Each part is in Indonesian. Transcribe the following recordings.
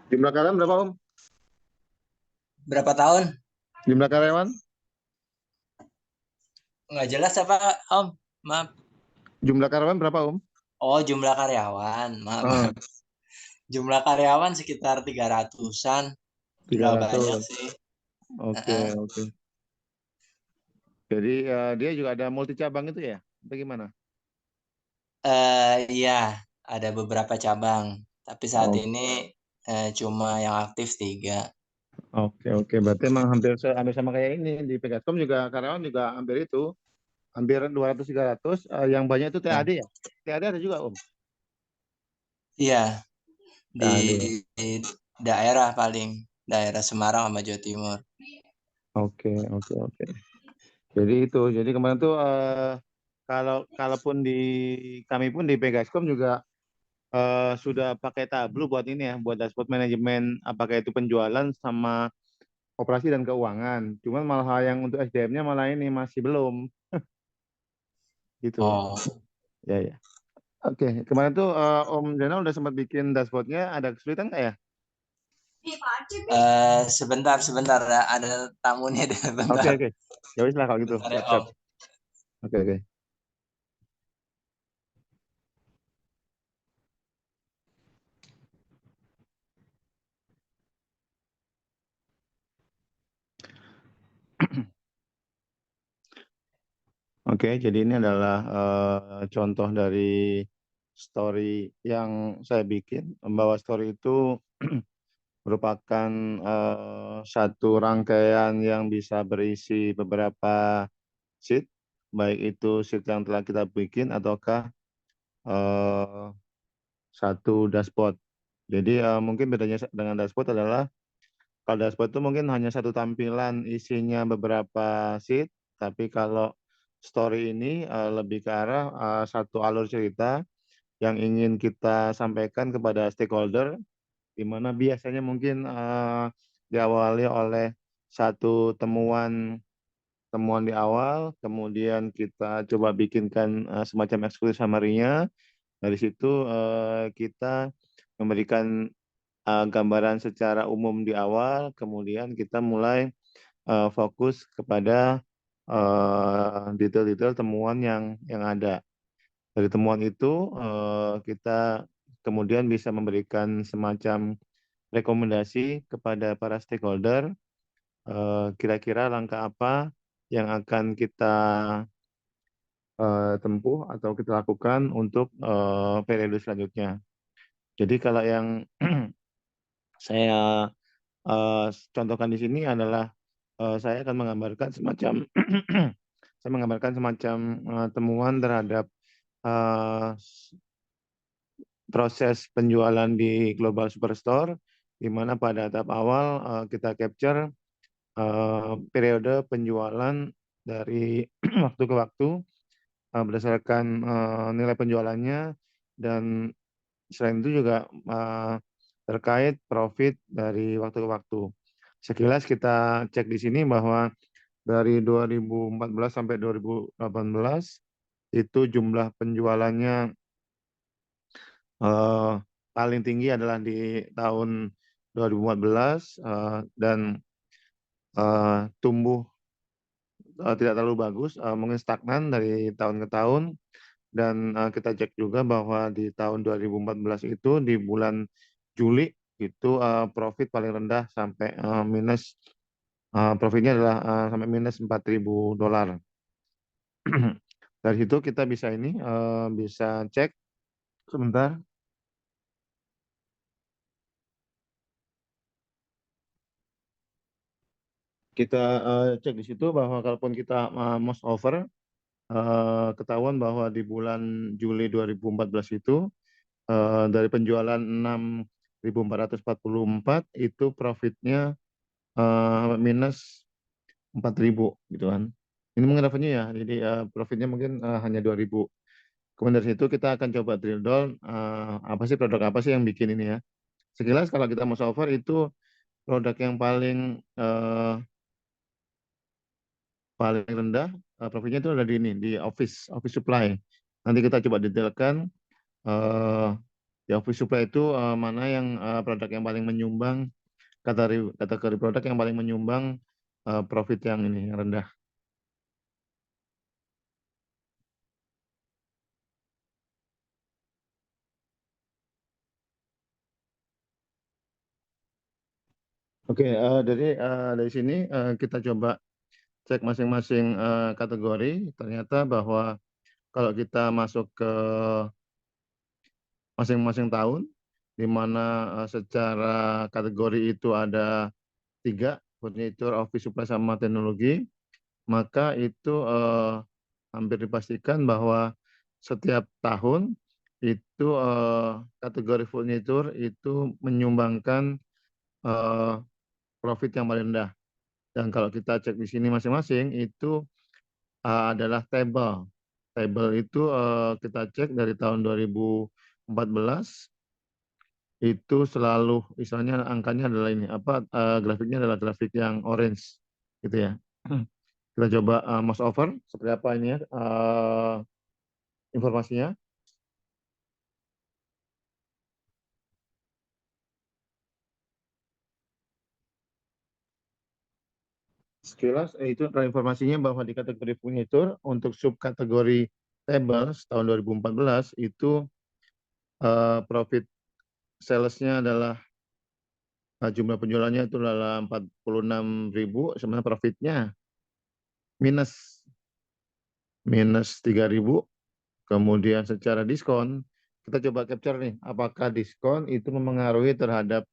Jumlah karyawan berapa, Om? Berapa tahun? Jumlah karyawan? Nggak jelas apa, Om? Maaf. Jumlah karyawan berapa, Om? Oh, jumlah karyawan. Maaf, Ah, maaf. Jumlah karyawan sekitar 300-an. Nggak banyak 300. sih. Oke, Heeh. oke. Jadi dia juga ada multi cabang itu ya? Bagaimana? Iya, ada beberapa cabang. Tapi saat Oh, ini cuma yang aktif 3. oke, oke. Berarti emang hampir sama kayak ini di Pegaskom juga karyawan juga hampir itu, hampir 200 300. Yang banyak itu Ya. TAD ya? TAD ada juga, Om? Iya, di, TAD ya. di daerah paling. Daerah Semarang sama Jawa Timur. Oke, oke, oke. Jadi itu, jadi kemarin tuh kalaupun di kami pun di Pegaskom juga sudah pakai Tableau buat ini ya, buat dashboard manajemen apakah itu penjualan sama operasi dan keuangan. Cuman malah yang untuk SDM-nya malah ini masih belum gitu. Oh, Ya, ya. Oke, kemarin tuh Om Zainal udah sempat bikin dashboardnya, ada kesulitan nggak ya? sebentar, sebentar. Ada tamunya deh, Oke, bentar. oke. Ya wis lah kalau gitu. Bentar ya, Siap, siap. Om. Oke, oke. Oke, jadi ini adalah contoh dari story yang saya bikin. Bahwa story itu merupakan satu rangkaian yang bisa berisi beberapa sheet, baik itu sheet yang telah kita bikin ataukah eh, satu dashboard. Jadi mungkin bedanya dengan dashboard adalah kalau dashboard itu mungkin hanya satu tampilan isinya beberapa sheet, tapi kalau story ini lebih ke arah satu alur cerita yang ingin kita sampaikan kepada stakeholder, di mana biasanya mungkin diawali oleh satu temuan temuan di awal, kemudian kita coba bikinkan semacam eksekutif summary-nya. Dari situ kita memberikan gambaran secara umum di awal, kemudian kita mulai fokus kepada detail-detail temuan yang ada. Dari temuan itu kita kemudian bisa memberikan semacam rekomendasi kepada para stakeholder, kira-kira langkah apa yang akan kita tempuh atau kita lakukan untuk periode selanjutnya. Jadi kalau yang saya eh, contohkan di sini adalah saya akan menggambarkan semacam saya menggambarkan semacam temuan terhadap eh, proses penjualan di Global Superstore, di mana pada tahap awal kita capture periode penjualan dari waktu ke waktu berdasarkan nilai penjualannya, dan selain itu juga terkait profit dari waktu ke waktu. Sekilas kita cek di sini bahwa dari 2014 sampai 2018 itu jumlah penjualannya eh, paling tinggi adalah di tahun 2014 dan tumbuh tidak terlalu bagus, mungkin stagnan dari tahun ke tahun. Dan kita cek juga bahwa di tahun 2014 itu di bulan Juli itu profit paling rendah sampai minus, profitnya adalah sampai minus $4.000. Dari situ kita bisa ini bisa cek sebentar. Kita cek di situ bahwa kalaupun kita mouse over, ketahuan bahwa di bulan Juli 2014 itu dari penjualan 6.444 itu profitnya minus 4.000 gitu kan. Ini mungkin revenue ya, jadi profitnya mungkin hanya 2.000. Kemudian dari situ kita akan coba drill down, apa sih produk apa sih yang bikin ini ya. Sekilas kalau kita mau over itu produk yang paling rendah profitnya itu ada di ini, di office supply. Nanti kita coba detailkan. eh, Di office supply itu mana yang produk yang paling menyumbang, kategori produk yang paling menyumbang profit yang ini yang rendah. Oke, dari sini kita coba cek masing-masing kategori. Ternyata bahwa kalau kita masuk ke masing-masing tahun, di mana secara kategori itu ada tiga, furniture, office supply, sama teknologi, maka itu hampir dipastikan bahwa setiap tahun itu kategori furniture itu menyumbangkan eh, profit yang paling rendah. Dan kalau kita cek di sini masing-masing itu adalah table. Table itu kita cek dari tahun 2014 itu selalu misalnya angkanya adalah ini apa grafiknya adalah grafik yang orange gitu ya. Kita coba mouse over seperti apa ini ya informasinya. Sekilas itu adalah informasinya bahwa di kategori furniture untuk subkategori tables tahun 2014 itu profit salesnya adalah jumlah penjualannya itu adalah 46.000, sebenarnya profitnya minus minus 3.000. Kemudian secara diskon kita coba capture nih, apakah diskon itu memengaruhi terhadap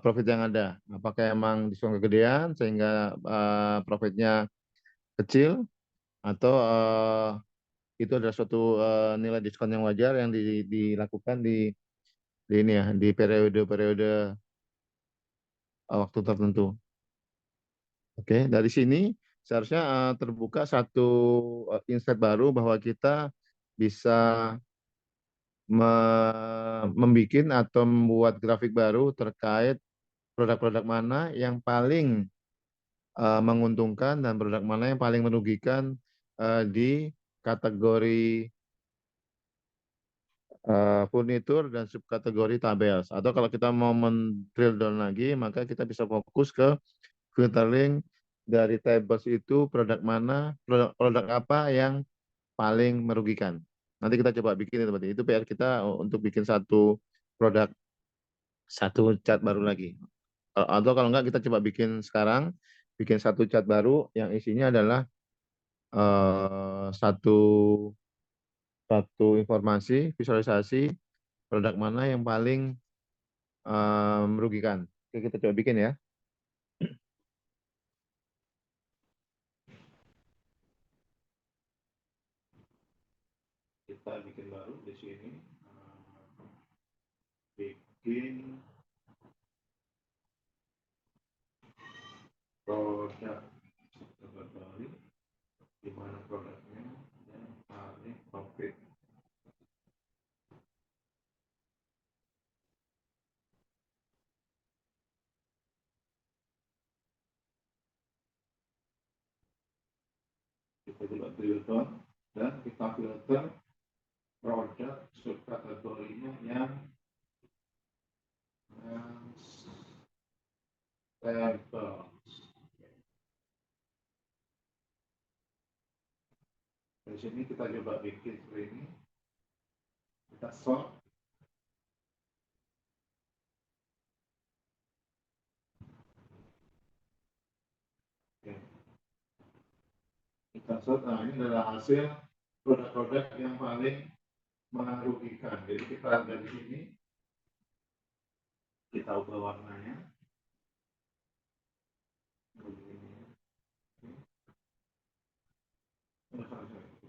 profit yang ada. Apakah emang diskon kegedean sehingga profitnya kecil, atau itu adalah suatu nilai diskon yang wajar yang dilakukan di ini ya, di periode-periode waktu tertentu. Oke, dari sini seharusnya terbuka satu insight baru bahwa kita bisa membuat atau membuat grafik baru terkait produk-produk mana yang paling menguntungkan dan produk mana yang paling merugikan di kategori furnitur dan subkategori tabels. Atau kalau kita mau men-drill down lagi, maka kita bisa fokus ke filtering dari tables itu produk apa yang paling merugikan. Nanti kita coba bikin itu PR kita untuk bikin satu produk, satu cat baru lagi. Atau kalau enggak kita coba bikin sekarang, bikin satu cat baru yang isinya adalah satu satu informasi visualisasi produk mana yang paling merugikan. Oke, kita coba bikin ya. Kita bikin baru di sini. Bikin produk kategori di mana produknya yang paling profit. Kita coba filter dan kita filter produk subkategorinya yang stable. Di sini kita coba bikin ini, kita sort. Oke. Kita sort, nah ini adalah hasil produk-produk yang paling merugikan. Jadi kita dari sini, kita ubah warnanya.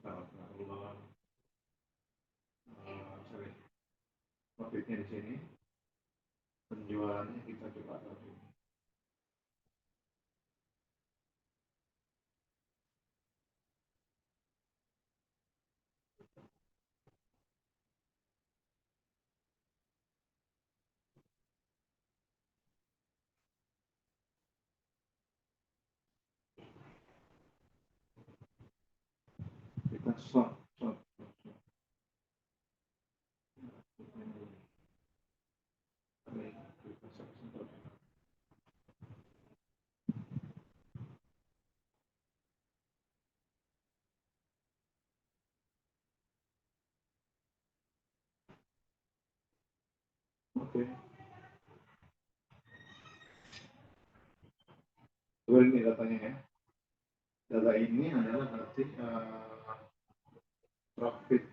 Kita ubah profitnya di sini, penjualannya kita coba lagi. Kita sort. Oke. Ini datanya ya. Data ini adalah berarti profit,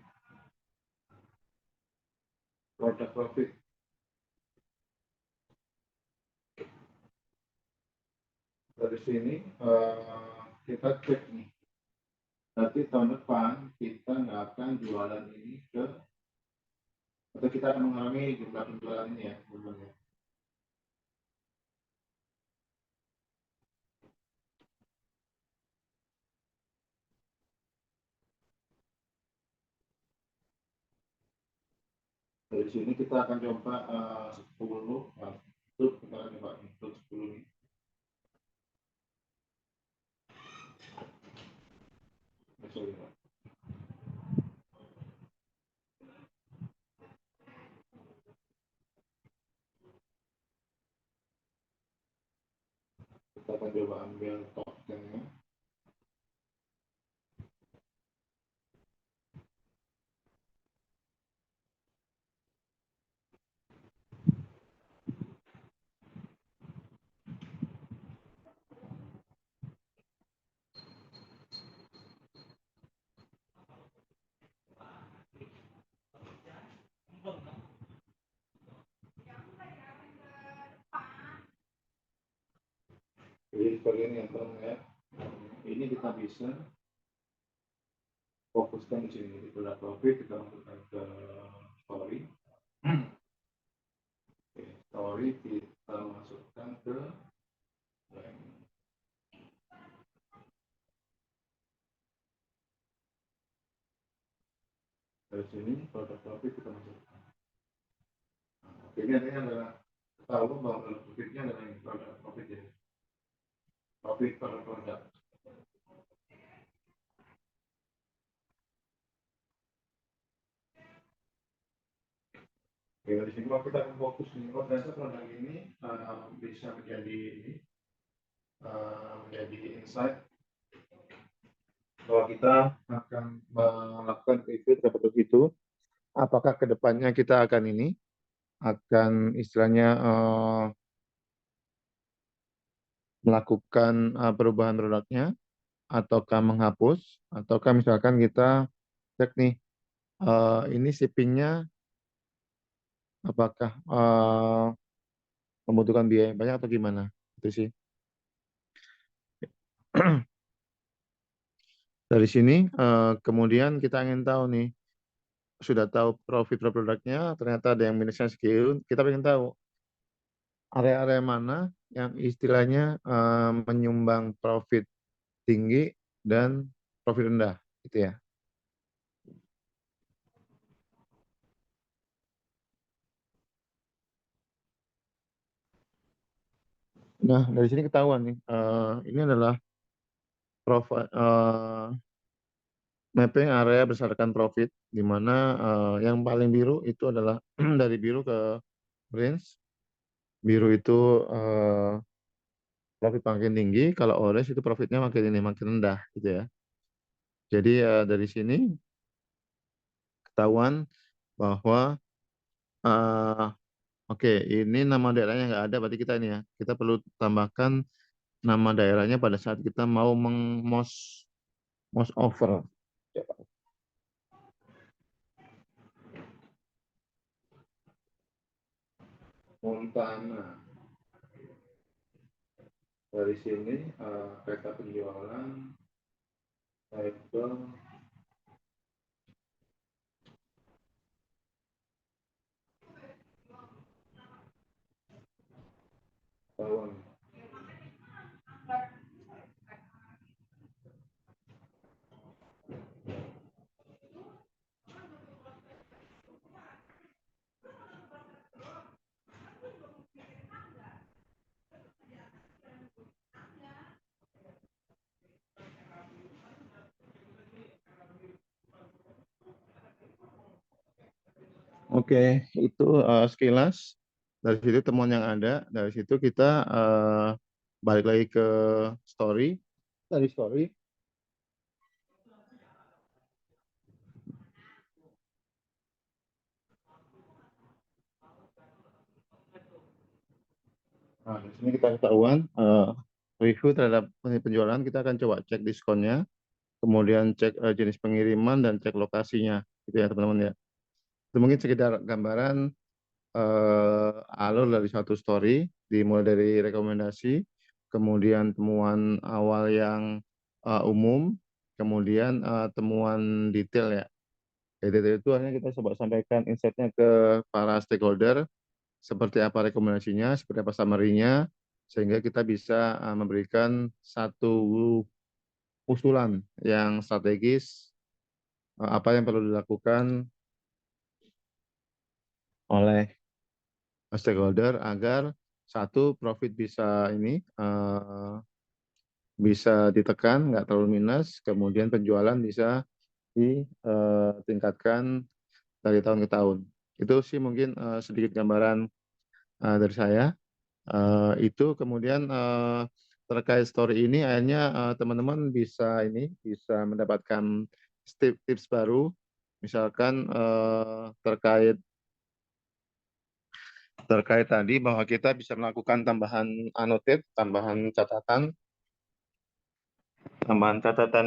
produk profit. Dari sini kita cek nih. Nanti tahun depan kita nggak akan jualan ini ke, atau kita akan mengalami jumlah penjualan ini ya, sebenarnya. Dari sini kita akan coba 10, itu kita akan coba untuk 10 ini. Sorry, Pak. Kita akan coba ambil top 10-nya. Jadi seperti ini ya, teman ya. Ini kita bisa fokuskan di sini. Di produk profit kita masukkan ke story. Oke, story kita masukkan ke blank. Dari sini produk profit kita masukkan. Nah, ini adalah tahu bahwa produk profitnya adalah ini, produk profit ya. Profit per produk. Oke, dari sini kalau kita akan fokus nih, kalau ternyata produk ini bisa menjadi ini, menjadi insight bahwa kita akan melakukan review terhadap produk itu. Apakah kedepannya kita akan ini, akan istilahnya melakukan perubahan produknya, ataukah menghapus, ataukah misalkan kita cek nih, ini shippingnya apakah membutuhkan biaya yang banyak atau gimana, itu sih. Dari sini kemudian kita ingin tahu nih, sudah tahu profit per produknya, ternyata ada yang minusnya sekian, kita ingin tahu area-area mana yang istilahnya menyumbang profit tinggi dan profit rendah, gitu ya. Nah, dari sini ketahuan nih, ini adalah profit mapping area berdasarkan profit, di mana yang paling biru itu adalah dari biru ke orange. Biru itu profit makin tinggi, kalau orange itu profitnya makin ini makin rendah, gitu ya. Jadi dari sini ketahuan bahwa oke, ini nama daerahnya nggak ada, berarti kita ini ya, kita perlu tambahkan nama daerahnya pada saat kita mau mouse over. Montana. Dari sini peta penjualan label tahun. Oke, itu sekilas dari situ temuan yang ada. Dari situ kita balik lagi ke story. Dari story Nah, di sini kita ketahuan review terhadap penjualan, kita akan coba cek diskonnya, kemudian cek jenis pengiriman dan cek lokasinya, gitu ya teman-teman ya. Itu mungkin sekedar gambaran alur dari suatu story, dimulai dari rekomendasi, kemudian temuan awal yang umum, kemudian temuan detail ya. Dari detail itu hanya kita coba sampaikan insight-nya ke para stakeholder, seperti apa rekomendasinya, seperti apa summary-nya, sehingga kita bisa memberikan satu usulan yang strategis, apa yang perlu dilakukan oleh stakeholder agar satu profit bisa bisa ditekan, nggak terlalu minus, kemudian penjualan bisa ditingkatkan dari tahun ke tahun. Itu sih mungkin sedikit gambaran dari saya. Itu kemudian terkait story ini akhirnya teman-teman bisa mendapatkan tips baru, misalkan terkait tadi bahwa kita bisa melakukan tambahan annotate, tambahan catatan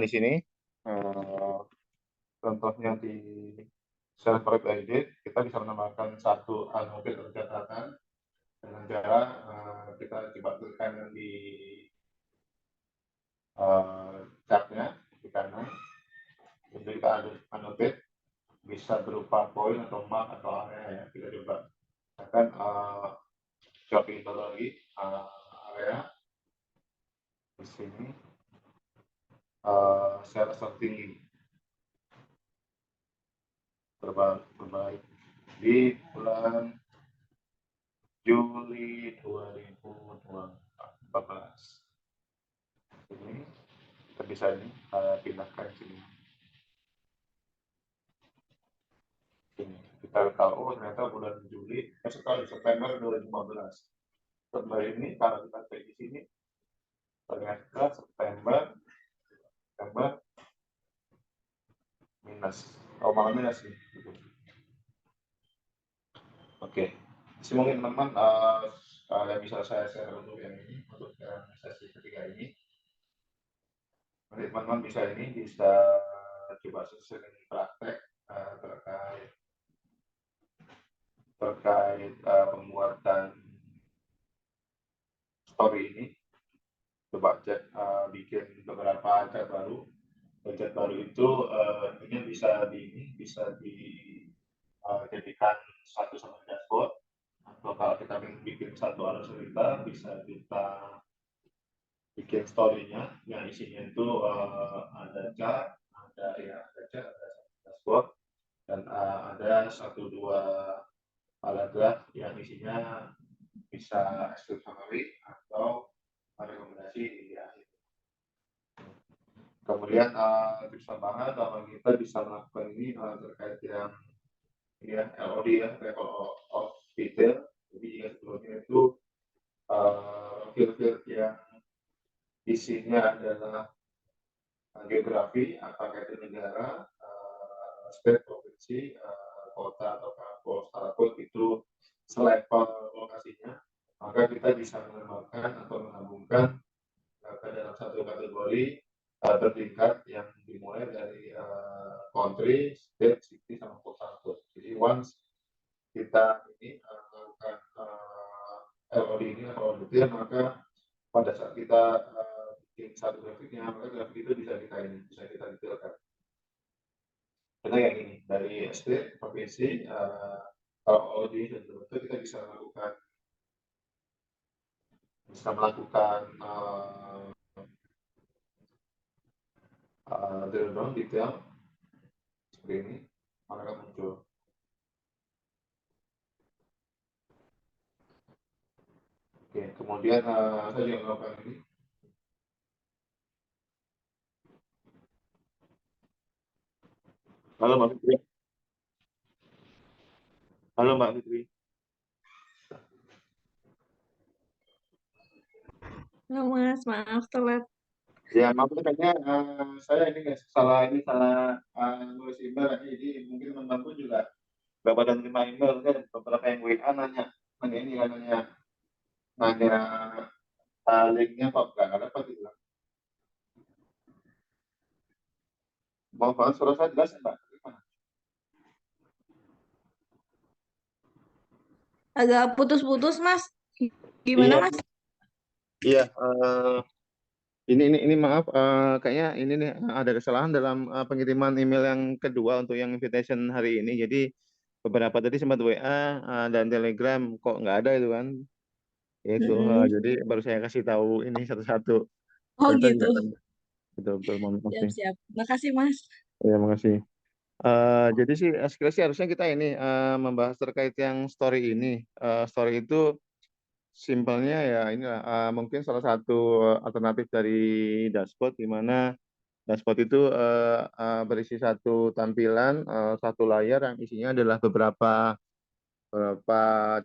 di sini. Contohnya di self edit, kita bisa menambahkan satu annotate atau catatan dengan cara kita coba tekan di tabnya di kanan, jadi kita annotate bisa berupa poin atau mark atau area ya. Kita coba akan coba pintar lagi area di sini share tinggi terbaik di bulan Juli 2014. Ini kita bisa pindahkan sini. Kita tahu ternyata bulan September 2015. September ini kalau kita cek di sini ternyata September minus. Malah minus nih. Oke. Jadi mungkin teman-teman yang bisa saya share untuk yang ini, untuk sesi ketiga ini. Nanti teman-teman bisa coba susun praktek terkait pembuatan story ini. Coba bikin beberapa chat baru. Chat baru itu ini bisa dijadikan satu sama dashboard, atau kalau kita bikin satu alur cerita bisa kita bikin story-nya yang isinya itu ada chat, ada dashboard, dan ada satu dua paragraf yang isinya bisa summary atau rekomendasi di akhir. Kemudian tips tambahan kalau kita bisa melakukan ini terkait yang LOD ya, level of detail. Jadi jika sebelumnya itu field yang isinya adalah geografi, apakah itu negara, state, provinsi, kota atau kampus, ataupun itu selevel lokasinya, maka kita bisa menambahkan atau menggabungkan ke dalam satu kategori bertingkat yang dimulai dari country, state, city, sama kota. Jadi once kita ini melakukan LOD ini atau detail, maka pada saat kita bikin satu grafiknya, maka grafik itu bisa kita detailkan. Karena yang ini dari state, provinsi, kalau LOD dan itu kita bisa melakukan drill down detail seperti ini, maka muncul. Oke, kemudian saya juga melakukan ini. Halo Mbak Fitri. Halo Mbak Fitri. Halo Mas, maaf telat. Ya, maaf kayaknya saya ini nggak salah nulis email, jadi mungkin teman-teman juga nggak pada terima email, kan beberapa yang WA nanya ini nanya linknya kok nggak ada apa gitu. Mau bahas suara saya jelas ya, Mbak? Gimana? Agak putus-putus, Mas. Gimana, Iya, Mas? iya. Ini maaf, kayaknya ini nih ada kesalahan dalam pengiriman email yang kedua untuk yang invitation hari ini. Jadi beberapa tadi sempat WA dan Telegram kok nggak ada itu kan. Itu Mm-mm. jadi baru saya kasih tahu ini satu-satu. Oh Ternyata gitu. nggak ada. Betul-betul, mohon maaf nih. Siap-siap. Makasih, Mas. Ya, makasih. Jadi sih sekilas sih harusnya kita ini membahas terkait yang story ini. Story itu simpelnya ya inilah mungkin salah satu alternatif dari dashboard di mana dashboard itu berisi satu tampilan, satu layar yang isinya adalah beberapa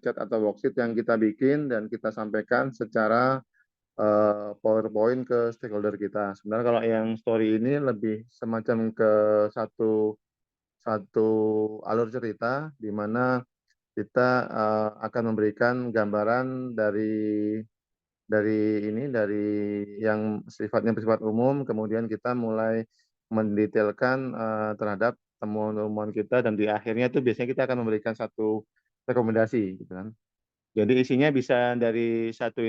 chat atau worksheet yang kita bikin dan kita sampaikan secara PowerPoint ke stakeholder kita. Sebenarnya kalau yang story ini lebih semacam ke satu satu alur cerita di mana kita akan memberikan gambaran dari yang sifatnya bersifat umum, kemudian kita mulai mendetailkan terhadap temuan-temuan kita dan di akhirnya itu biasanya kita akan memberikan satu rekomendasi gitu kan. Jadi isinya bisa dari satu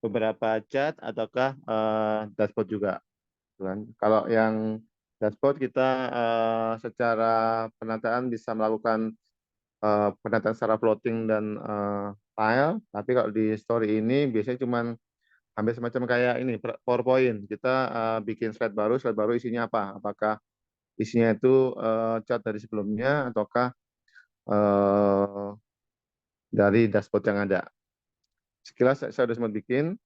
beberapa chat ataukah dashboard juga gitu kan. Kalau yang dashboard kita secara penataan bisa melakukan penataan secara floating dan file, tapi kalau di story ini biasanya cuman hampir semacam kayak ini PowerPoint. Kita bikin slide baru isinya apa? Apakah isinya itu chat dari sebelumnya ataukah eh, dari dashboard yang ada? Sekilas saya sudah sempat bikin.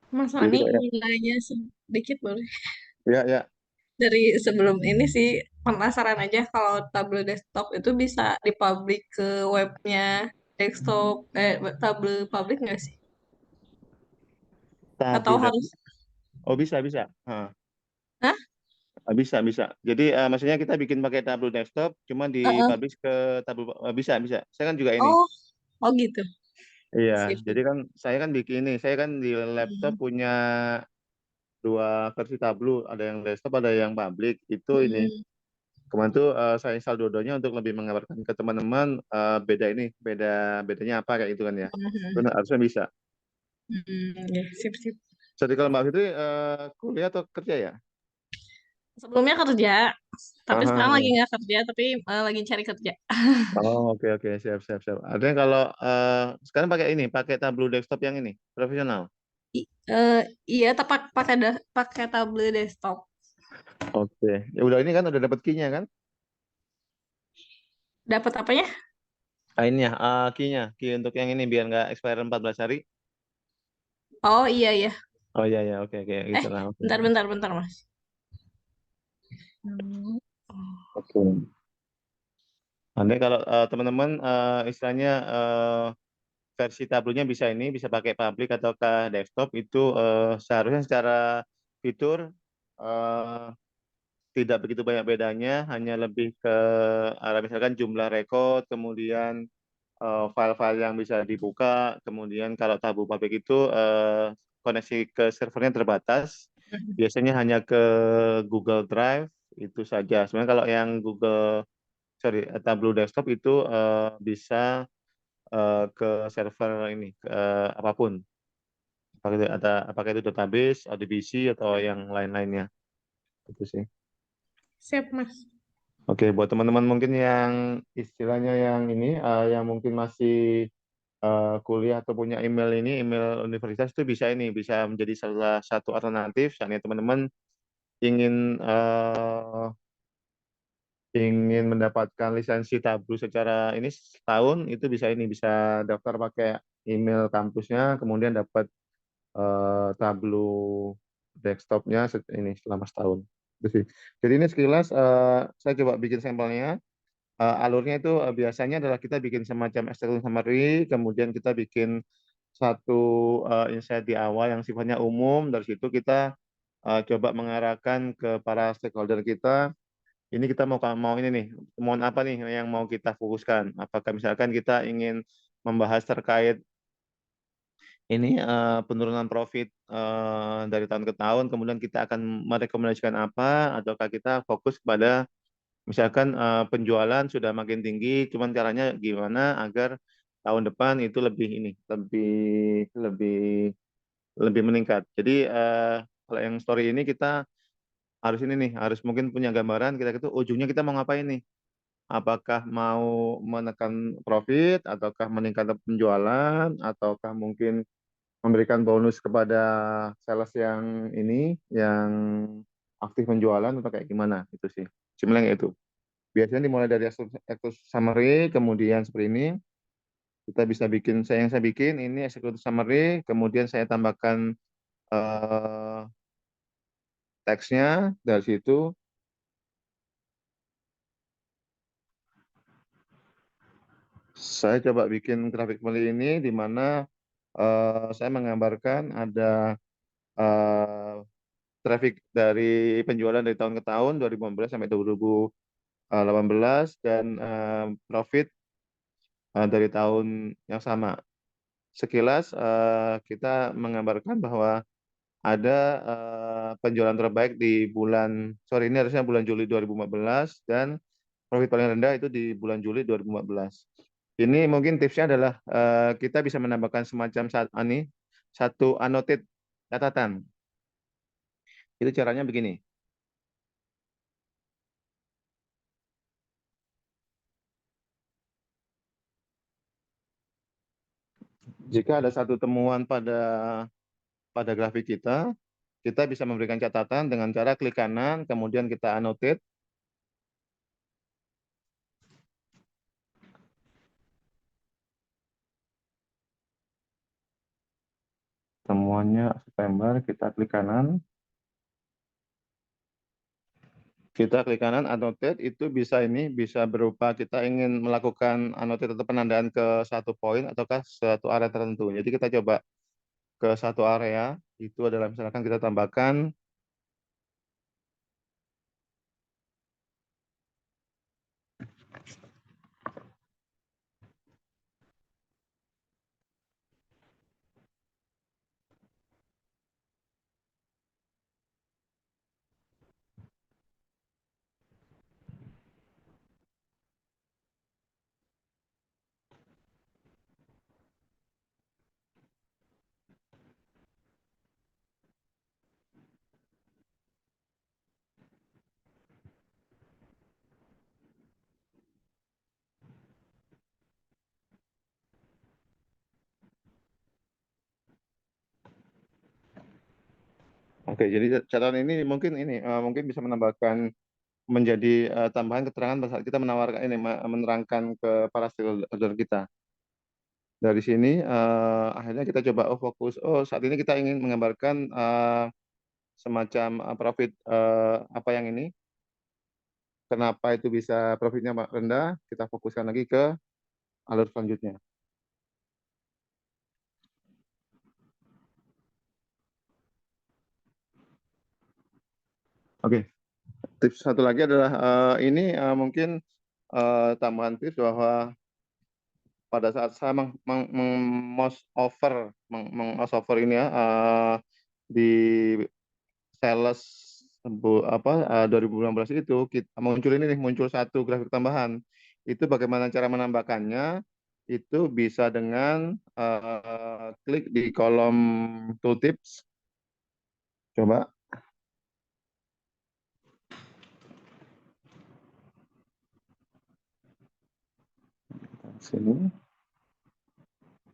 Mas Jadi Rani kayak ingin nanya sedikit boleh? ya ya. Dari sebelum ini sih penasaran aja kalau tabel desktop itu bisa dipublish ke webnya desktop, tabel publik nggak sih? Atau Tableau harus, Oh, bisa bisa. hah? Bisa bisa. Jadi maksudnya kita bikin pakai Tableau desktop, cuma Heeh. dipublish ke Tableau bisa bisa. Saya kan juga ini. Oh, oh gitu. Iya, Sip, jadi sip. kan saya kan bikin ini. Saya kan di laptop Hmm. punya dua versi Tableau, ada yang desktop, ada yang public. Itu ini. Hmm. Kemarin tuh saya install dua-duanya untuk lebih mengabarkan ke teman-teman bedanya apa kayak itu kan ya. Hmm. Benar, harusnya bisa. Ya, sip, sip. Jadi kalau Mbak Fitri kuliah atau kerja ya? Sebelumnya kerja, tapi sekarang lagi Aha. nggak kerja, tapi lagi cari kerja. Oh, oke oke, siap siap siap. Artinya kalau sekarang pakai Tableau desktop yang ini profesional. Eh, iya, tapi pakai tablet desktop. Oke, ya udah ini kan udah dapat key-nya kan? Dapat apanya? Ininya, key untuk yang ini biar nggak expire 14 hari. Oh iya iya. Oh iya ya, oke oke Eh, gitu lah. Oke. bentar, Mas. Hmm. Oke. Nanti kalau teman-teman istilahnya versi tablonya bisa ini bisa pakai public ataukah desktop itu seharusnya secara fitur eh, tidak begitu banyak bedanya, hanya lebih ke arah misalkan jumlah record, kemudian file-file yang bisa dibuka, kemudian kalau tabu public itu koneksi ke servernya terbatas, biasanya hanya ke Google Drive itu saja. Sebenarnya kalau yang Tableau Desktop itu bisa ke server ini apapun, apakah itu database, ODBC atau yang lain-lainnya, itu sih. Siap, Mas. Oke, buat teman-teman mungkin yang istilahnya yang ini, yang mungkin masih kuliah atau punya email ini, email universitas itu bisa menjadi salah satu alternatif. Saatnya teman-teman ingin ingin mendapatkan lisensi Tableau secara ini setahun itu bisa daftar pakai email kampusnya, kemudian dapat Tableau desktopnya ini selama setahun. Itu sih. Jadi ini sekilas saya coba bikin sampelnya. alurnya itu biasanya adalah kita bikin semacam executive summary, kemudian kita bikin satu insight di awal yang sifatnya umum. Dari situ kita coba mengarahkan ke para stakeholder kita. Ini kita mau ini nih, mau apa nih yang mau kita fokuskan? Apakah misalkan kita ingin membahas terkait ini penurunan profit dari tahun ke tahun, kemudian kita akan merekomendasikan apa, ataukah kita fokus kepada misalkan penjualan sudah makin tinggi, cuman caranya gimana agar tahun depan itu lebih ini, lebih lebih meningkat. Jadi kalau yang story ini kita harus ini nih, harus mungkin punya gambaran kita itu ujungnya kita mau ngapain nih? Apakah mau menekan profit, ataukah meningkatkan penjualan, ataukah mungkin memberikan bonus kepada sales yang ini, yang aktif penjualan atau kayak gimana itu sih. Sebenarnya itu. Biasanya dimulai dari executive summary, kemudian seperti ini. Kita bisa bikin, yang saya bikin ini executive summary, kemudian saya tambahkan eh, teksnya dari situ. Saya coba bikin grafik seperti ini, di mana saya menggambarkan ada eh, traffic dari penjualan dari tahun ke tahun 2015 sampai 2018 dan profit dari tahun yang sama. Sekilas kita menggambarkan bahwa ada penjualan terbaik di sorry ini harusnya bulan Juli 2014 dan profit paling rendah itu di bulan Juli 2014. Ini mungkin tipsnya adalah kita bisa menambahkan semacam satu annotate catatan. Itu caranya begini. Jika ada satu temuan pada grafik kita bisa memberikan catatan dengan cara klik kanan, kemudian kita annotate. Temuannya September, kita klik kanan. Kita klik kanan annotate, itu bisa bisa berupa kita ingin melakukan annotate atau penandaan ke satu poin ataukah suatu area tertentu. Jadi kita coba ke satu area, itu adalah misalkan kita tambahkan oke, jadi catatan ini mungkin bisa menambahkan menjadi tambahan keterangan pada saat kita menawarkan menerangkan ke para stakeholder kita. Dari sini akhirnya kita coba fokus. Oh, saat ini kita ingin menggambarkan semacam profit apa yang ini. Kenapa itu bisa profitnya rendah? Kita fokuskan lagi ke alur selanjutnya. Oke, tips satu lagi adalah ini mungkin tambahan tips bahwa pada saat saya mouse over ini ya di sales 2019 itu kita muncul satu grafik tambahan. Itu bagaimana cara menambahkannya? Itu bisa dengan klik di kolom tooltips. Coba sini.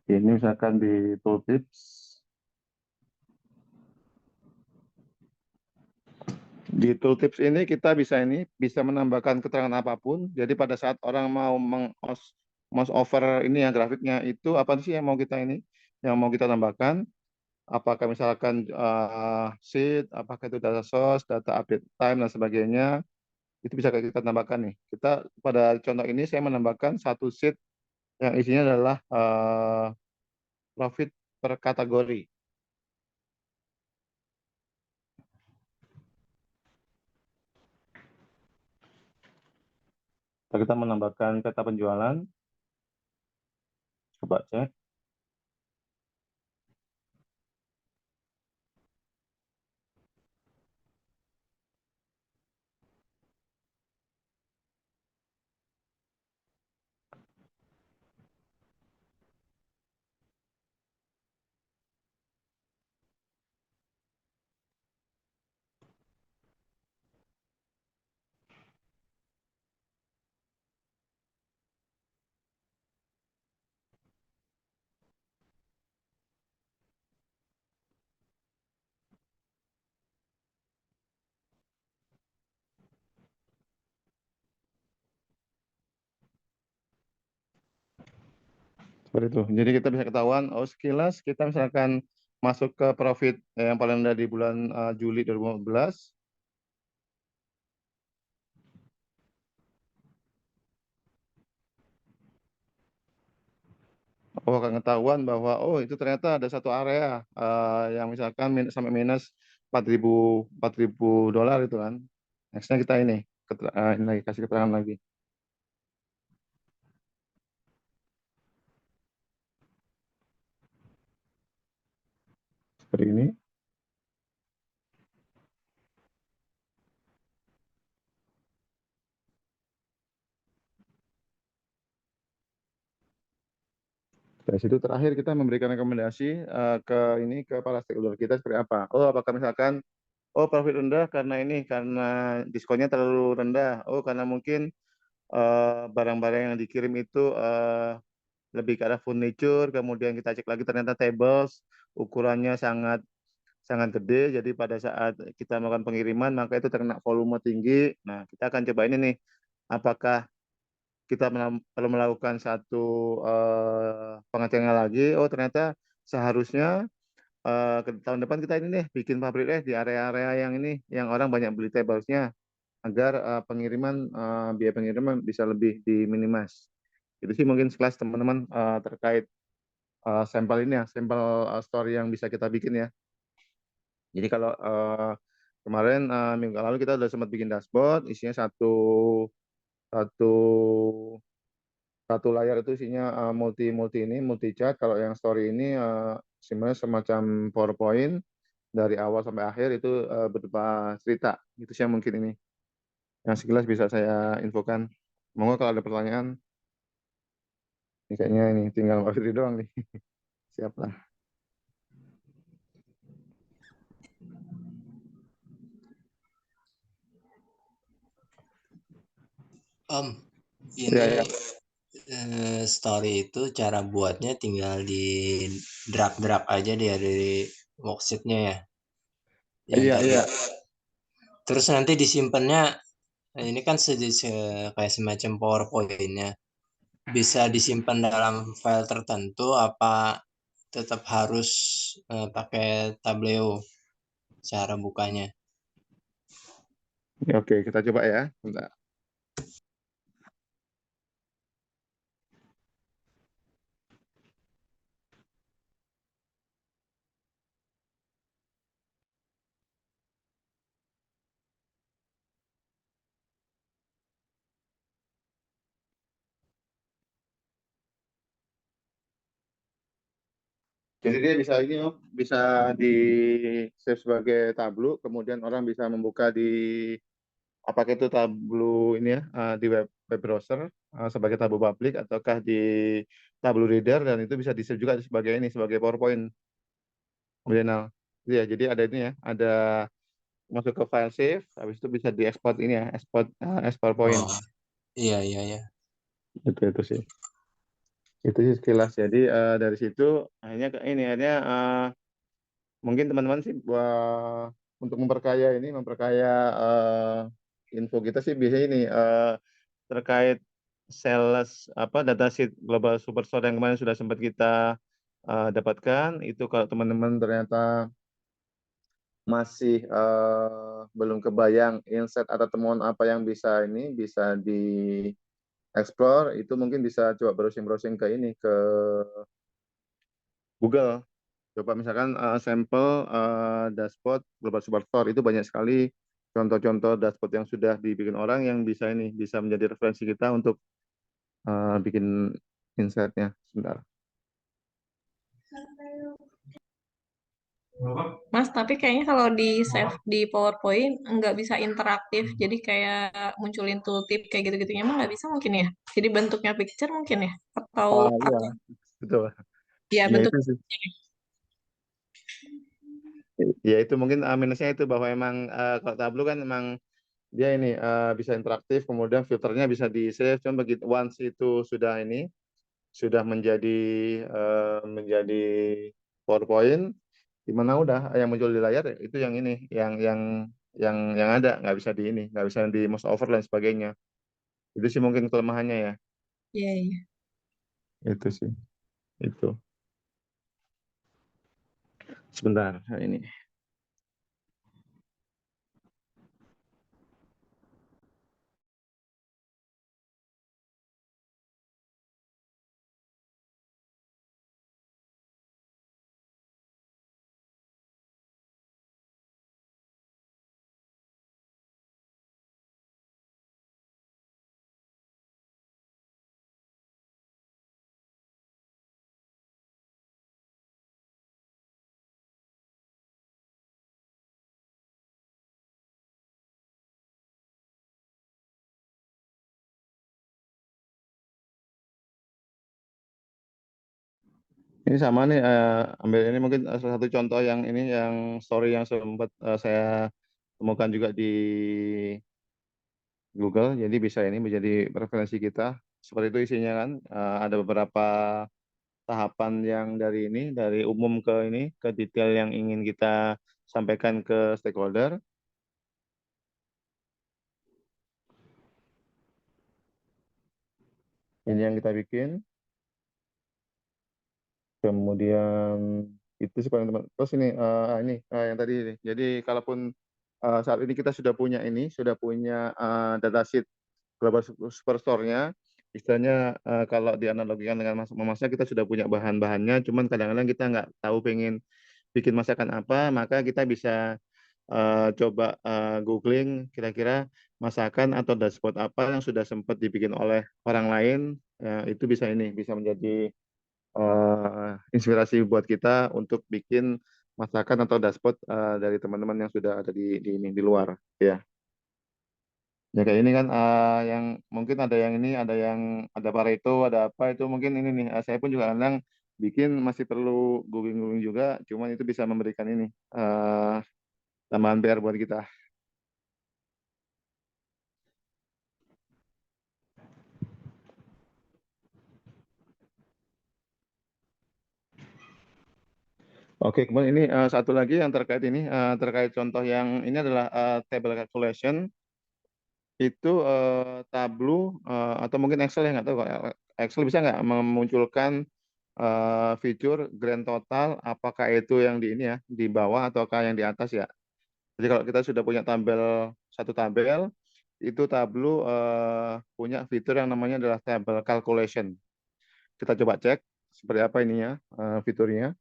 Ini misalkan di tooltips. Di tooltips ini kita bisa menambahkan keterangan apapun. Jadi pada saat orang mau mouse over ini ya grafiknya itu apa sih yang mau kita tambahkan? Apakah misalkan sheet, apakah itu data source, data update time dan sebagainya. itu bisa kita tambahkan nih. Kita pada contoh ini saya menambahkan satu sheet yang isinya adalah profit per kategori. Kita menambahkan peta penjualan. Coba cek. Seperti itu. Jadi kita bisa ketahuan, oh sekilas kita misalkan masuk ke profit yang paling rendah di bulan Juli 2015. Oh, akan ketahuan bahwa oh itu ternyata ada satu area yang misalkan sampai minus 4.000 dolar itu kan. Nextnya kita ini, ini lagi kasih keterangan lagi. Seperti ini. Dari situ terakhir kita memberikan rekomendasi ke para stakeholder kita seperti apa. Oh, apakah misalkan oh profit rendah karena ini karena diskonnya terlalu rendah. Oh, karena mungkin barang-barang yang dikirim itu lebih ke arah furniture, kemudian kita cek lagi ternyata tables ukurannya sangat sangat gede, jadi pada saat kita melakukan pengiriman maka itu terkena volume tinggi. Nah, kita akan coba ini nih, apakah kita perlu melakukan satu pengecekan lagi. Oh, ternyata seharusnya ke tahun depan kita ini nih bikin pabrik di area-area yang ini, yang orang banyak beli tablesnya, agar pengiriman biaya pengiriman bisa lebih diminimize. Itu sih mungkin sekelas teman-teman terkait sampel ini ya, sampel story yang bisa kita bikin ya. Jadi kalau kemarin minggu lalu kita udah sempat bikin dashboard, isinya satu satu satu layar itu isinya multi ini multi chart. Kalau yang story ini sebenarnya semacam PowerPoint dari awal sampai akhir itu berupa cerita. Itu sih yang mungkin ini yang sekilas bisa saya infokan. Monggo kalau ada pertanyaan, ini kayaknya ini tinggal Mbak Fitri doang nih. Siap lah. Om, Ya, ini ya. story itu cara buatnya tinggal di drag aja dari worksheet-nya ya, yang Iya, tadi. iya. Terus nanti disimpannya, ini kan kayak semacam PowerPoint-nya. Bisa disimpan dalam file tertentu apa tetap harus pakai Tableau cara bukanya? Ya, oke, kita coba ya. Bentar. Jadi dia bisa ini Om, bisa di save sebagai tableau, kemudian orang bisa membuka di apakah itu tableau ini ya di web browser sebagai tableau publik ataukah di tableau reader, dan itu bisa di save juga sebagai ini sebagai PowerPoint kemudian ya, jadi ada ini ya, ada masuk ke file save, habis itu bisa diekspor ini ya, ekspor as PowerPoint. Oh, iya iya iya. Itu sih. Itu sih sekilas. Jadi dari situ akhirnya ke ini akhirnya mungkin teman-teman sih untuk memperkaya info kita sih biasanya ini terkait sales apa datasheet Global Superstore yang kemarin sudah sempat kita dapatkan itu. Kalau teman-teman ternyata masih belum kebayang insight atau temuan apa yang bisa di explore, itu mungkin bisa coba browsing-browsing ke ini ke Google. Coba misalkan sampel dashboard Global Superstore, itu banyak sekali contoh-contoh dashboard yang sudah dibikin orang yang bisa menjadi referensi kita untuk bikin insight-nya. Sebentar. Mas, tapi kayaknya kalau di save di PowerPoint nggak bisa interaktif, jadi kayak munculin tooltip kayak gitu-gitunya emang nggak bisa mungkin ya? Jadi bentuknya picture mungkin ya? Atau Iya, betul. ya Ya bentuk itu sih. Ya itu mungkin minusnya itu bahwa emang kalau Tableau kan emang dia bisa interaktif, kemudian filternya bisa di save. Cuma begitu once itu sudah menjadi PowerPoint, di mana udah yang muncul di layar ya, itu yang yang ada nggak bisa di mouse over dan sebagainya. Itu sih mungkin kelemahannya ya. Iya, iya. Itu sih. Itu. Sebentar, ini. Ini sama nih, ambil ini mungkin salah satu contoh yang yang story yang sempat saya temukan juga di Google. Jadi bisa ini menjadi referensi kita. Seperti itu isinya kan. Ada beberapa tahapan yang dari umum ke detail yang ingin kita sampaikan ke stakeholder. Ini yang kita bikin. Kemudian itu sih paling teman. Terus yang tadi ini. Jadi kalaupun saat ini kita sudah punya datasheet Global Superstore-nya, istilahnya kalau dianalogikan dengan memasak, kita sudah punya bahan-bahannya, cuman kadang-kadang kita nggak tahu pengen bikin masakan apa, maka kita bisa coba googling kira-kira masakan atau dashboard apa yang sudah sempat dibikin oleh orang lain, itu bisa menjadi inspirasi buat kita untuk bikin masakan atau dashboard dari teman-teman yang sudah ada di luar, ya. Ya kayak ini kan yang mungkin ada Pareto, ada apa itu mungkin ini nih. Saya pun juga kadang bikin masih perlu googling-googling juga, cuman itu bisa memberikan tambahan PR buat kita. Oke, kemudian ini satu lagi yang terkait contoh yang ini adalah table calculation. Itu Tableau atau mungkin Excel ya, nggak tahu kok. Excel bisa nggak memunculkan fitur grand total, apakah itu yang di ini ya di bawah ataukah yang di atas ya. Jadi kalau kita sudah punya satu tabel, itu Tableau punya fitur yang namanya adalah table calculation. Kita coba cek seperti apa ininya fiturnya.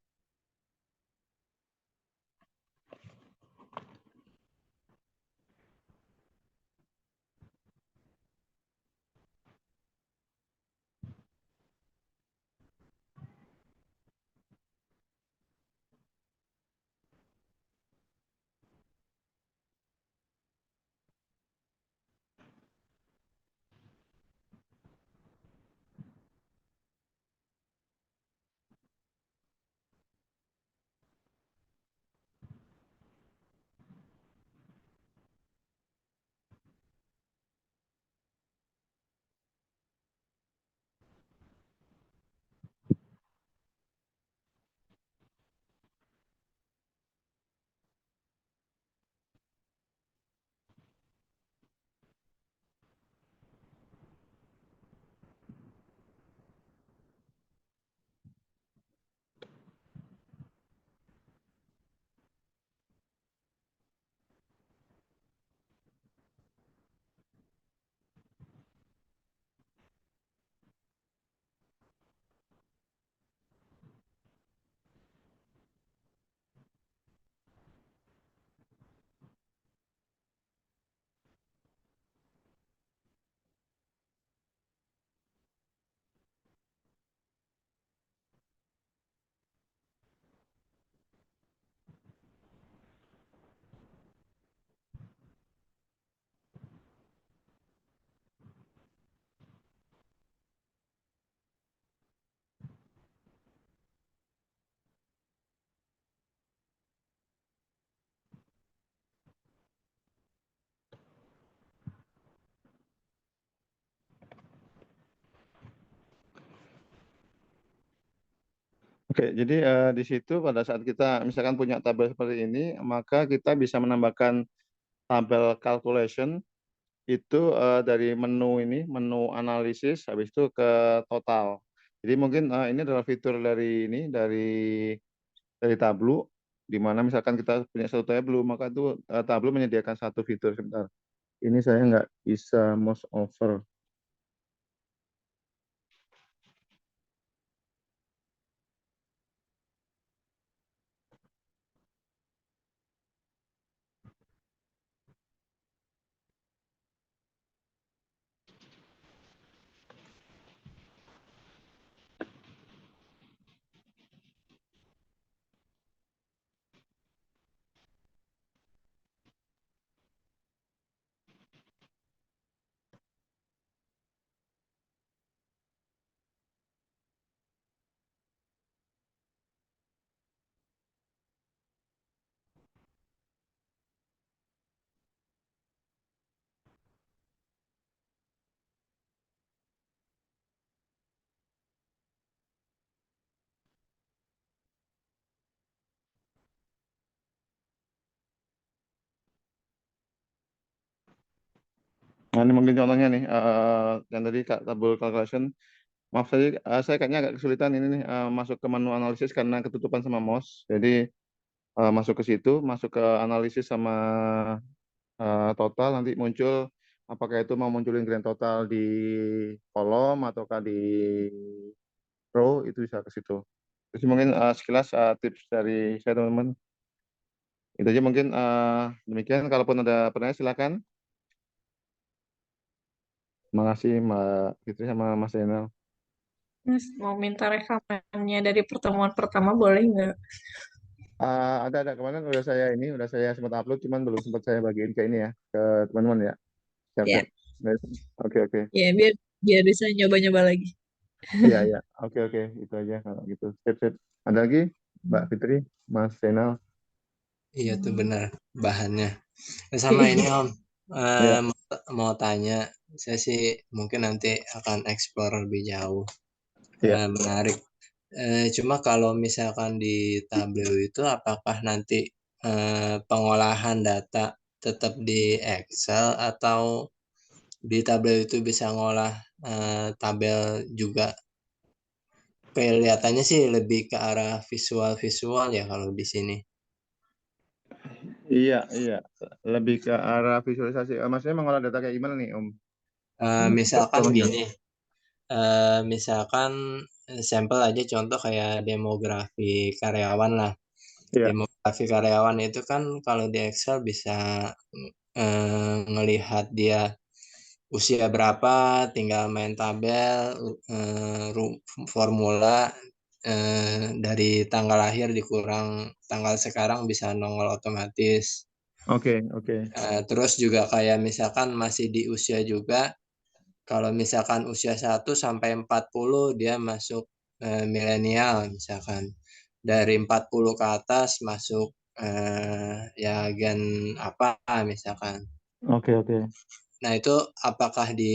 Oke, jadi di situ pada saat kita misalkan punya tabel seperti ini, maka kita bisa menambahkan tabel calculation itu dari menu ini, menu analisis, habis itu ke total. Jadi mungkin ini adalah fitur dari ini, dari Tableau, di mana misalkan kita punya satu Tableau, maka itu Tableau menyediakan satu fitur. Sebentar, ini saya nggak bisa mouse over. Nah, ini mungkin contohnya nih, yang tadi Tableau calculation. Maaf saya kayaknya agak kesulitan ini nih, masuk ke menu analisis karena ketutupan sama mouse. Jadi masuk ke situ, masuk ke analisis sama total, nanti muncul apakah itu mau munculin grand total di kolom ataukah di row, itu bisa ke situ. Jadi mungkin sekilas tips dari saya teman-teman. Itu aja mungkin, demikian. Kalaupun ada pertanyaan silakan. Terima kasih Mbak Fitri sama Mas Zainal. Mas, mau minta rekamannya dari pertemuan pertama boleh nggak? Ada kemarin udah saya sempat upload, cuman belum sempat saya bagiin ke ini ya, ke teman-teman ya. Siap Ya, siap. Oke oke. ya biar biar bisa nyoba-nyoba lagi. Iya iya. Oke oke. Itu aja kalau gitu. Sip sip. Ada lagi Mbak Fitri, Mas Zainal? Iya tuh benar bahannya. Sama ini Om, Iya mau tanya, saya sih mungkin nanti akan explore lebih jauh. iya. Menarik. Cuma kalau misalkan di Tableau itu apakah nanti pengolahan data tetap di Excel atau di Tableau itu bisa ngolah tabel juga? Kelihatannya sih lebih ke arah visual-visual ya kalau di sini. Iya iya. Lebih ke arah visualisasi. Maksudnya mengolah data kayak gimana nih Om? Misalkan Contohnya. gini, misalkan sampel aja contoh kayak demografi karyawan lah. Iya. Demografi karyawan itu kan kalau di Excel bisa ngelihat dia usia berapa, tinggal main tabel, formula dari tanggal lahir dikurang tanggal sekarang bisa nongol otomatis. Oke oke. Terus juga kayak misalkan masih di usia juga, kalau misalkan usia 1 sampai 40 dia masuk milenial misalkan. Dari 40 ke atas masuk ya gen apa misalkan. Oke oke. Nah, itu apakah di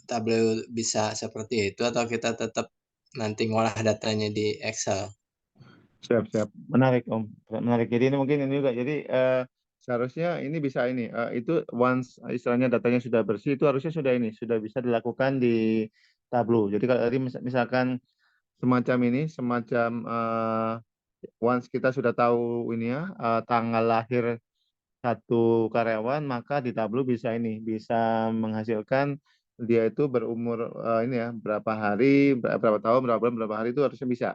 Tableau bisa seperti itu atau kita tetap nanti ngolah datanya di Excel? Siap, siap. Menarik, Om. Menarik. Jadi ini mungkin ini juga. Jadi seharusnya ini bisa ini. Itu once istilahnya datanya sudah bersih, itu harusnya sudah ini, sudah bisa dilakukan di Tableau. Jadi kalau tadi misalkan semacam ini, semacam once kita sudah tahu ini ya, tanggal lahir satu karyawan, maka di Tableau bisa ini, bisa menghasilkan dia itu berumur ini ya, berapa hari, berapa tahun, berapa bulan, berapa hari itu harusnya bisa.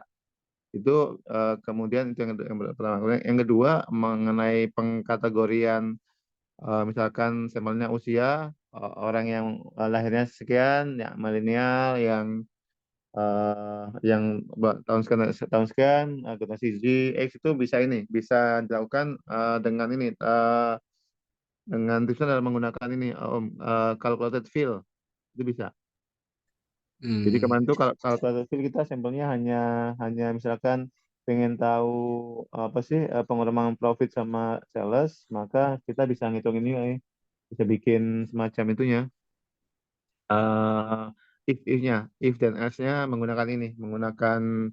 Itu kemudian itu yang pertama. Kemudian yang kedua mengenai pengkategorian, misalkan sampelnya usia, orang yang lahirnya sekian, ya milenial, yang tahun sekian, generasi Z, X itu bisa ini, bisa dilakukan dengan ini, dengan tulisan dalam menggunakan ini, calculated fill, itu bisa. Jadi Hmm, kemarin tuh kalau profil kita sampelnya hanya hanya misalkan pengen tahu apa sih pengembangan profit sama sales, maka kita bisa ngitung ini, bisa bikin semacam itunya, if-nya, if dan else-nya menggunakan ini, menggunakan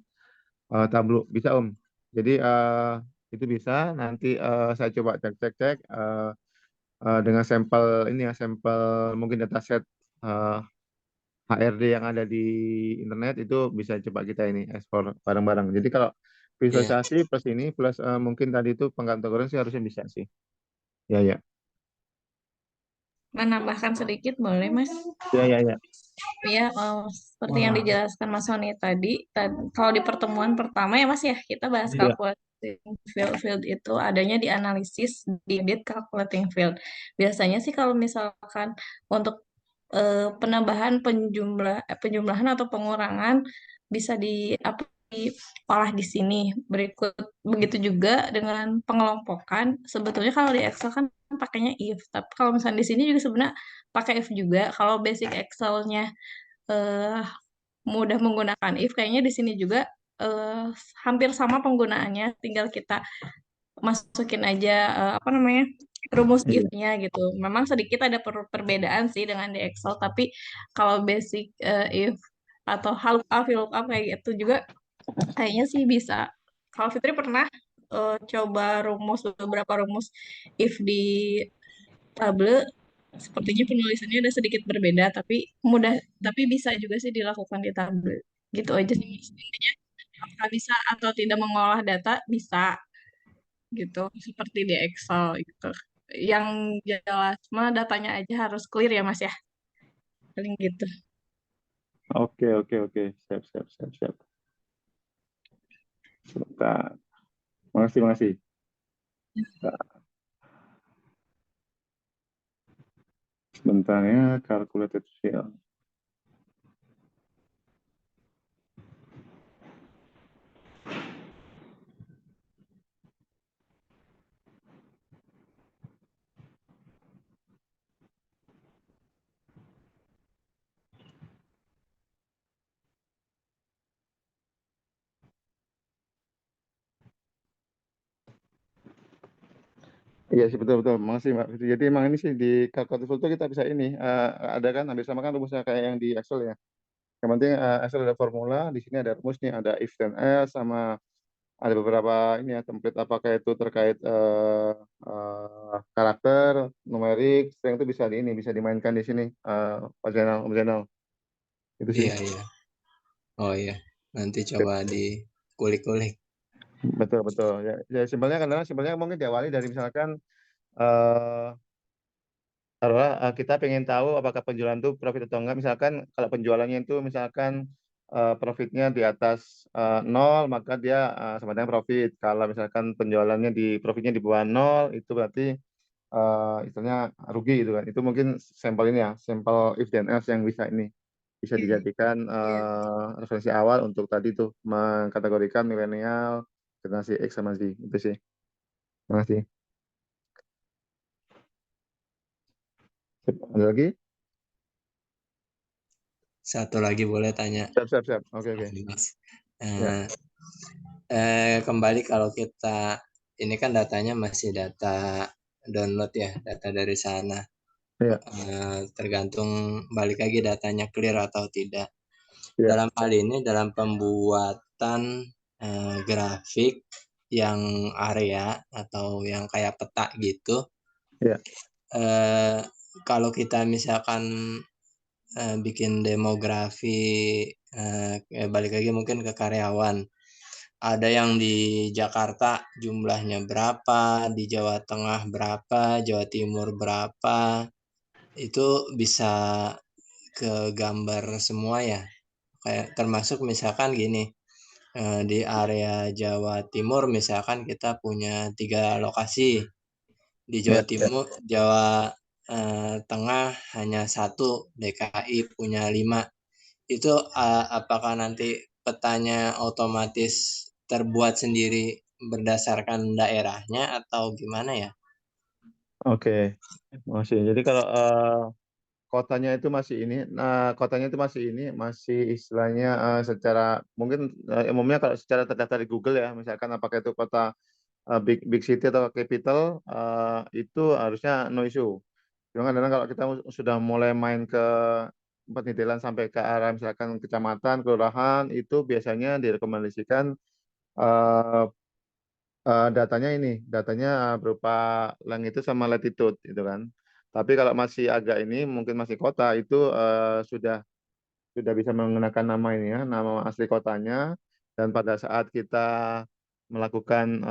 Tableau bisa Om. Jadi itu bisa. Nanti saya coba cek dengan sampel ini ya, sampel mungkin dataset HRD yang ada di internet itu bisa coba kita ini ekspor bareng-bareng. Jadi kalau Iya, visualisasi plus ini plus mungkin tadi itu pengkategorian sih harusnya bisa sih. Ya ya. Menambahkan sedikit boleh, Mas? Ya ya ya. Ya, seperti yang dijelaskan Mas Sony tadi, kalau di pertemuan pertama ya Mas ya, kita bahas Ya. calculating field. Field itu adanya di analisis di bit calculating field. Biasanya sih kalau misalkan untuk penjumlahan atau pengurangan bisa diolah di sini. Begitu juga dengan pengelompokan. Sebetulnya kalau di Excel kan pakainya if, tapi kalau misalnya di sini juga sebenarnya pakai if juga. Kalau basic Excel-nya eh, mudah menggunakan if, kayaknya di sini juga eh, hampir sama penggunaannya, tinggal kita masukin aja apa namanya, rumus Iya. if-nya gitu. Memang sedikit ada perbedaan sih dengan di Excel, tapi kalau basic if atau lookup, VLOOKUP kayak gitu juga kayaknya sih bisa. Kalau Fitri pernah coba beberapa rumus if di Tableau, sepertinya penulisannya ada sedikit berbeda, tapi bisa juga sih dilakukan di tablet. Gitu aja sih, Mas. Intinya apakah bisa atau tidak mengolah data, bisa gitu, seperti di Excel gitu. Yang jelas mah datanya aja harus clear ya, Mas ya. Paling gitu. Oke oke oke. Siap siap siap siap. Sebentar. Makasih makasih. Sebentar ya, calculated field. Iya sih betul betul. Makasih Mbak. Jadi emang ini sih di calculated field itu kita bisa ini ada kan hampir sama kan rumusnya kayak yang di Excel ya. Yang penting Excel ada formula, di sini ada rumusnya, ada if dan else sama ada beberapa ini ya template apakah itu terkait karakter, numerik, string itu bisa di ini bisa dimainkan di sini Pak Zainal, Om Zainal. Itu sih. iya, iya. Oh iya, nanti coba dikulik-kulik. Betul betul. Ya, ya simpelnya karena simpelnya mungkin diawali dari misalkan eh taruhlah kita pengen tahu apakah penjualan itu profit atau enggak. Misalkan kalau penjualannya itu misalkan profitnya di atas 0, maka dia sama dengan profit. Kalau misalkan penjualannya profitnya di bawah 0, itu berarti istilahnya rugi gitu kan. Itu mungkin sampel ini ya, sampel if dan else yang bisa dijadikan referensi awal untuk tadi tuh mengkategorikan milenial, generasi X sama Z. Itu sih. Terima kasih. Sip, ada lagi? Satu lagi boleh tanya, Siap, siap, siap. Oke, oke. Mas. Ya, Eh, Kembali kalau kita ini kan datanya masih data download ya, data dari sana. ya, Tergantung balik lagi datanya clear atau tidak. ya, Dalam hal ini dalam pembuatan grafik yang area atau yang kayak peta gitu, ya. eh, kalau kita misalkan bikin demografi, balik lagi mungkin ke karyawan. Ada yang di Jakarta jumlahnya berapa, di Jawa Tengah berapa, Jawa Timur berapa, itu bisa ke gambar semua ya. Kayak termasuk misalkan gini, di area Jawa Timur misalkan kita punya 3 lokasi, di Jawa Ya. Timur, Jawa Tengah hanya satu, DKI punya 5. Itu apakah nanti petanya otomatis terbuat sendiri berdasarkan daerahnya atau gimana ya? Oke, masih. Jadi kalau kotanya itu masih masih istilahnya secara mungkin umumnya kalau secara terdaftar di Google ya, misalkan apakah itu kota big big city atau capital itu harusnya no issue. Cuma kadang kalau kita sudah mulai main ke pendetailan sampai ke arah misalkan kecamatan, kelurahan itu biasanya direkomendasikan eh, datanya ini, datanya berupa longitude sama latitude gitu kan. Tapi kalau masih agak ini, mungkin masih kota itu sudah bisa menggunakan nama ini ya, nama asli kotanya. Dan pada saat kita melakukan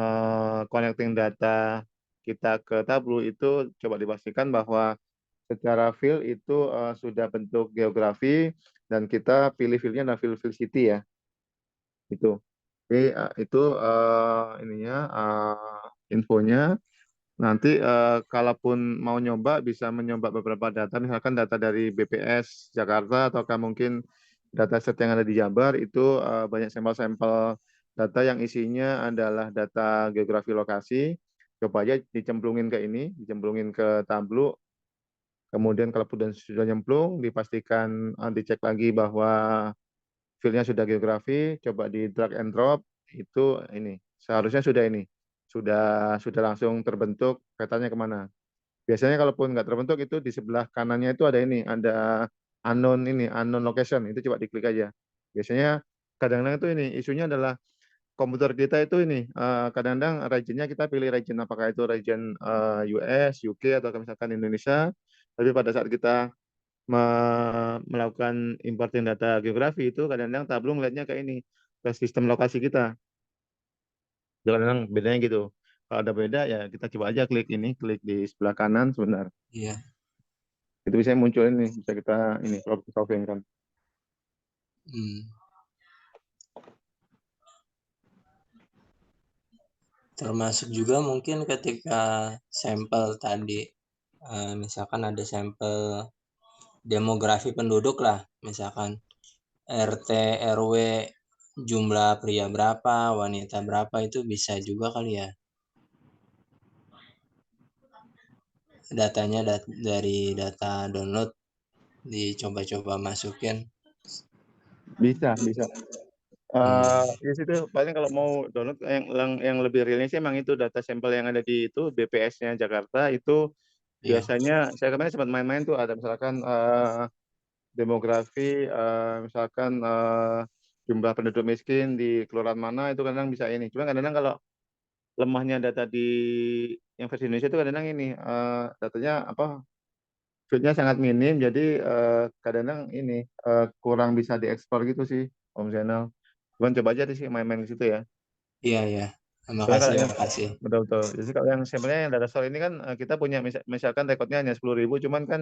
connecting data kita ke Tableau itu coba dipastikan bahwa secara field itu sudah bentuk geografi dan kita pilih fieldnya adalah field city ya itu. Jadi itu ininya infonya. Nanti kalaupun mau nyoba bisa mencoba beberapa data, misalkan data dari BPS Jakarta ataukah mungkin data set yang ada di Jabar itu banyak sampel-sampel data yang isinya adalah data geografi lokasi. Coba aja dicemplungin ke ini, dicemplungin ke Tableau. Kemudian kalau sudah nyemplung, dipastikan dicek lagi bahwa fieldnya sudah geografi, coba di drag and drop itu ini seharusnya sudah ini sudah langsung terbentuk petanya kemana. Biasanya kalaupun nggak terbentuk itu di sebelah kanannya itu ada ini ada unknown location itu coba diklik aja. Biasanya kadang-kadang itu ini isunya adalah komputer kita itu ini kadang-kadang regionnya kita pilih region apakah itu region US, UK atau misalkan Indonesia. Tapi pada saat kita melakukan importing data geografi itu kadang-kadang Tableau ngelihatnya ke ini ke sistem lokasi kita. Kadang-kadang bedanya gitu. Kalau ada beda ya kita coba aja klik di sebelah kanan sebentar. Iya. Itu bisa muncul ini, bisa kita ini problem solving kan. Termasuk juga mungkin ketika sampel tadi, misalkan ada sampel demografi penduduk lah, misalkan RT, RW, jumlah pria berapa, wanita berapa, itu bisa juga kali ya. Datanya dari data download dicoba-coba masukin. Bisa. Di situ paling kalau mau download yang lebih realnya sih emang itu data sampel yang ada di itu BPS-nya Jakarta itu Iya. biasanya saya kemarin sempat main-main tuh ada misalkan demografi misalkan jumlah penduduk miskin di kelurahan mana itu kadang bisa ini. Cuma kadang-kadang kalau lemahnya data di yang versi Indonesia itu kadang-kadang ini datanya apa fieldnya sangat minim jadi kadang-kadang ini kurang bisa diekspor gitu sih Om Zainal. Cuman coba aja sih main-main ke situ ya. Iya. Soalnya kalau Makasih. betul. Jadi kalau yang sebenarnya yang data store ini kan kita punya misalkan rekodnya hanya 10.000 cuman kan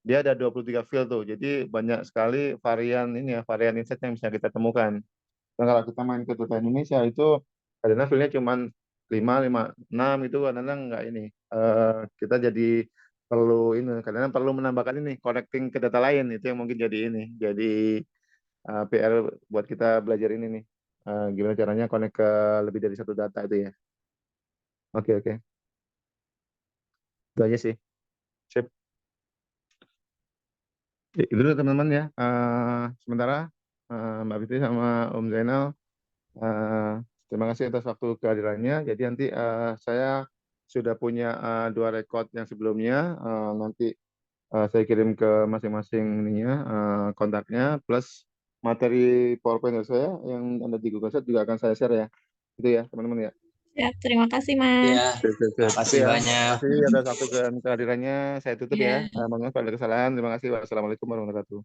dia ada 23 field tuh. Jadi banyak sekali varian insight yang bisa kita temukan. Dan kalau kita main ke data Indonesia itu kadang-kadang fieldnya cuman 5, 6 itu kadang-kadang nggak ini. Kita jadi kadang-kadang perlu menambahkan ini connecting ke data lain itu yang mungkin jadi PR buat kita belajar ini nih. Gimana caranya connect ke lebih dari satu data itu ya. Oke. Itu aja sih. Sip. Itu dulu teman-teman ya. Sementara Mbak Fitri sama Om Zainal, eh, terima kasih atas waktu kehadirannya. Jadi nanti saya sudah punya 2 record yang sebelumnya. Nanti saya kirim ke masing-masing ininya, kontaknya, plus materi PowerPoint dari saya yang ada di Google Sheet juga akan saya share ya. Itu ya teman-teman ya. Ya, terima kasih, Mas. Iya. Sip. Itu Makasih ya. banyak. Terima kasih atas waktu kehadirannya. Saya tutup ya. Ya, Mohon maaf kalau ada kesalahan. Terima kasih. Wassalamualaikum warahmatullahi wabarakatuh.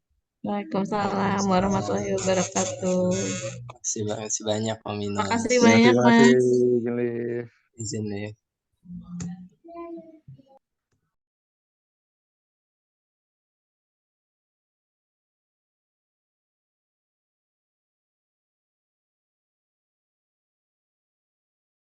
Waalaikumsalam warahmatullahi wabarakatuh. Makasih banyak Om Minun. Makasih Terima banyak, kasih, Mas. Izin live. Izin nih.